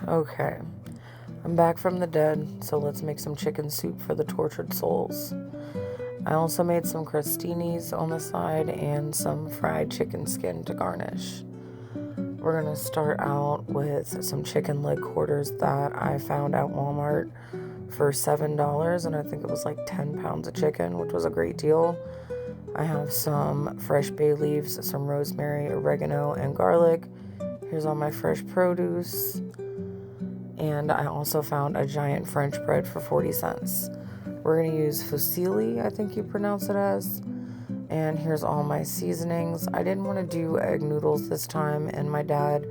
Okay, I'm back from the dead, so let's make some chicken soup for the tortured souls. I also made some crostinis on the side and some fried chicken skin to garnish. We're gonna start out with some chicken leg quarters that I found at Walmart for $7, and I think it was like 10 pounds of chicken, which was a great deal. I have some fresh bay leaves, some rosemary, oregano, and garlic. Here's all my fresh produce. And I also found a giant French bread for 40 cents. We're going to use fusilli, I think you pronounce it as. And here's all my seasonings. I didn't want to do egg noodles this time, and my dad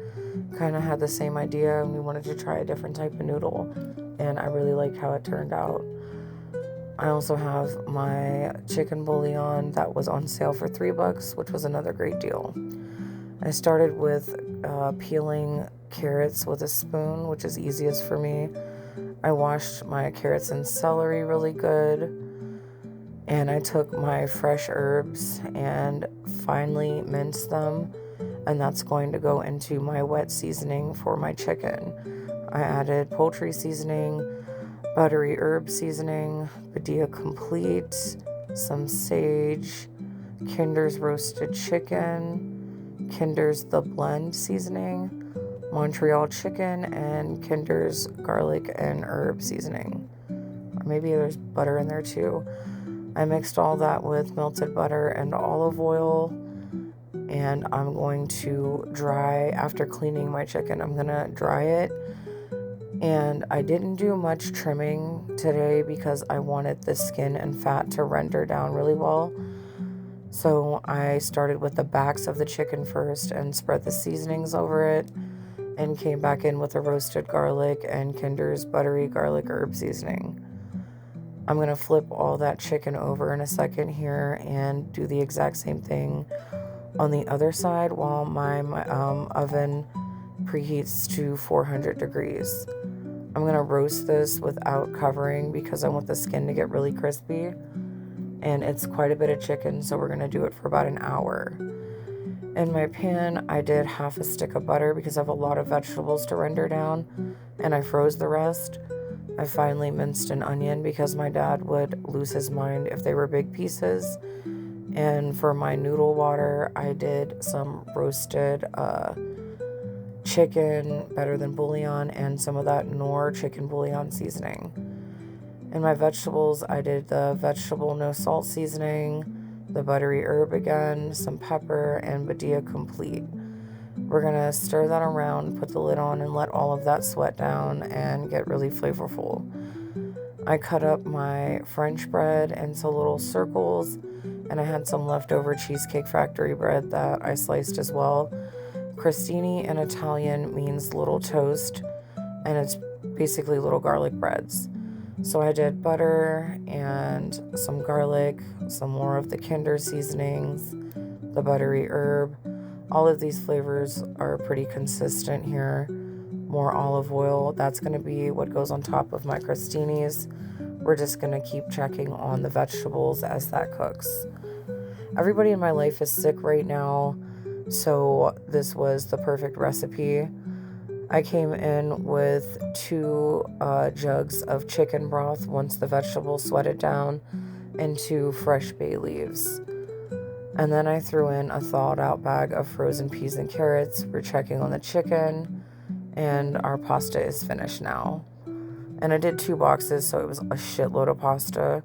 kind of had the same idea, and we wanted to try a different type of noodle. And I really like how it turned out. I also have my chicken bouillon that was on sale for $3, which was another great deal. I started with peeling carrots with a spoon, which is easiest for me. I washed my carrots and celery really good, and I took my fresh herbs and finely minced them, and that's going to go into my wet seasoning for my chicken. I added poultry seasoning, buttery herb seasoning, Badia Complete, some sage, Kinder's roasted chicken, Kinder's The Blend seasoning, Montreal chicken, and Kinder's garlic and herb seasoning. Or maybe there's butter in there too. I mixed all that with melted butter and olive oil, and I'm going to dry, after cleaning my chicken, I'm going to dry it. And I didn't do much trimming today because I wanted the skin and fat to render down really well. So I started with the backs of the chicken first and spread the seasonings over it, and came back in with the roasted garlic and Kinder's buttery garlic herb seasoning. I'm going to flip all that chicken over in a second here and do the exact same thing on the other side while my oven preheats to 400 degrees. I'm going to roast this without covering because I want the skin to get really crispy, and it's quite a bit of chicken, so we're going to do it for about an hour. In my pan, I did half a stick of butter because I have a lot of vegetables to render down, and I froze the rest. I finely minced an onion because my dad would lose his mind if they were big pieces. And for my noodle water, I did some roasted chicken, better than bouillon, and some of that Knorr chicken bouillon seasoning. In my vegetables, I did the vegetable no salt seasoning, the buttery herb again, some pepper, and Badia Complete. We're going to stir that around, put the lid on, and let all of that sweat down and get really flavorful. I cut up my French bread into little circles, and I had some leftover Cheesecake Factory bread that I sliced as well. Crostini in Italian means little toast, and it's basically little garlic breads. So I did butter and some garlic, some more of the Kinder seasonings, the buttery herb. All of these flavors are pretty consistent here. More olive oil. That's going to be what goes on top of my crostinis. We're just going to keep checking on the vegetables as that cooks. Everybody in my life is sick right now, so this was the perfect recipe. I came in with 2 jugs of chicken broth once the vegetables sweated down, and 2 fresh bay leaves. And then I threw in a thawed out bag of frozen peas and carrots. We're checking on the chicken, and our pasta is finished now. And I did 2 boxes, so it was a shitload of pasta.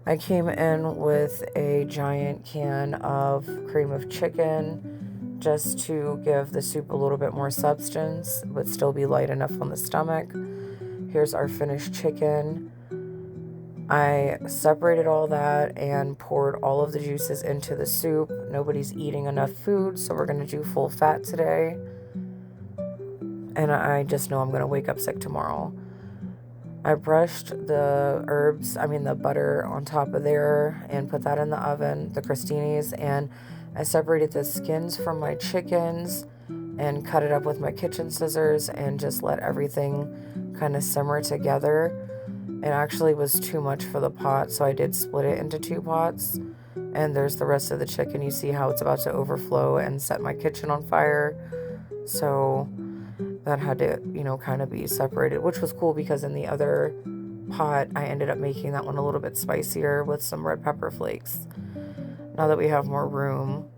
I came in with a giant can of cream of chicken just to give the soup a little bit more substance, but still be light enough on the stomach. Here's our finished chicken. I separated all that and poured all of the juices into the soup. Nobody's eating enough food, so we're going to do full fat today. And I just know I'm going to wake up sick tomorrow. I brushed the butter on top of there and put that in the oven, the crostinis, and I separated the skins from my chickens and cut it up with my kitchen scissors and just let everything kind of simmer together. It actually was too much for the pot, so I did split it into 2 pots. And there's the rest of the chicken. You see how it's about to overflow and set my kitchen on fire. So that had to, kind of be separated, which was cool because in the other pot, I ended up making that one a little bit spicier with some red pepper flakes. Now that we have more room,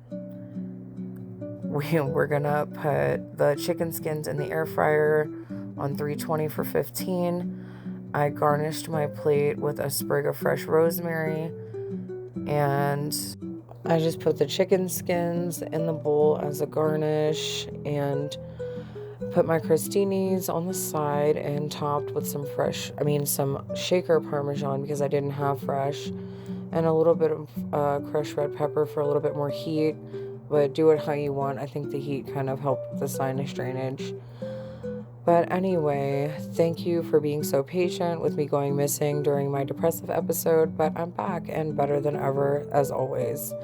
we're gonna put the chicken skins in the air fryer on 320 for 15. I garnished my plate with a sprig of fresh rosemary, and I just put the chicken skins in the bowl as a garnish and put my crostinis on the side and topped with some some shaker Parmesan because I didn't have fresh, and a little bit of crushed red pepper for a little bit more heat, but do it how you want. I think the heat kind of helped with the sinus drainage. But anyway, thank you for being so patient with me going missing during my depressive episode, but I'm back and better than ever, as always.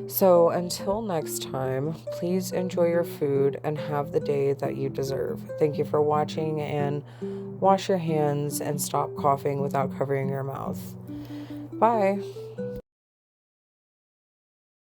So until next time, please enjoy your food and have the day that you deserve. Thank you for watching, and wash your hands and stop coughing without covering your mouth. Bye.